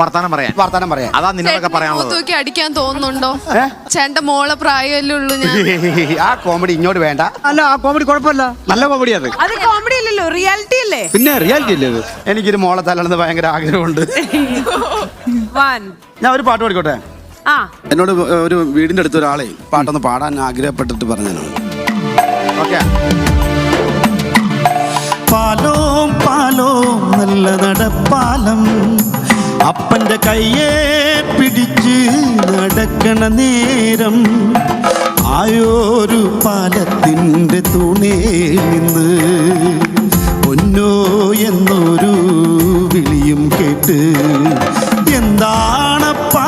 വർത്താനം പറയാൻ അതാ നിന്നോടൊക്കെ പറയാനുള്ളത്. അടിക്കാൻ തോന്നുന്നുണ്ടോ? ചേട്ടന്റെ മോളെ പ്രായമല്ലേ ഉള്ളൂ ഞാൻ. ആ കോമഡി ഇങ്ങോട്ട് വേണ്ട. അല്ല ആ കോമഡി കുഴപ്പമില്ല, നല്ല കോമഡി അത്. അത് കോമഡി അല്ലല്ലോ, റിയാലിറ്റി അല്ലേ? പിന്നെ റിയാലിറ്റി അല്ലേ അത്. എനിക്കൊരു മോളെ തല്ലണമെന്ന് ഭയങ്കര ആഗ്രഹമുണ്ട്. ഞാൻ ഒരു പാട്ട് പാടിക്കോട്ടെ? എന്നോട് ഒരു വീടിന്റെ അടുത്ത് ഒരാളെ പാട്ടൊന്ന് പാടാൻ ആഗ്രഹപ്പെട്ടിട്ട് പറഞ്ഞു. ഓക്കെ. പാലോം പാലോം നല്ല നടപ്പാലം, അപ്പന്റെ കയ്യെ പിടിച്ച് നടക്കണ നേരം ആയോരു പാലത്തിൻ്റെ തൂണേ നിന്ന് പൊന്നോ എന്നൊരു വിളിയും കേട്ട് എന്താണപ്പാ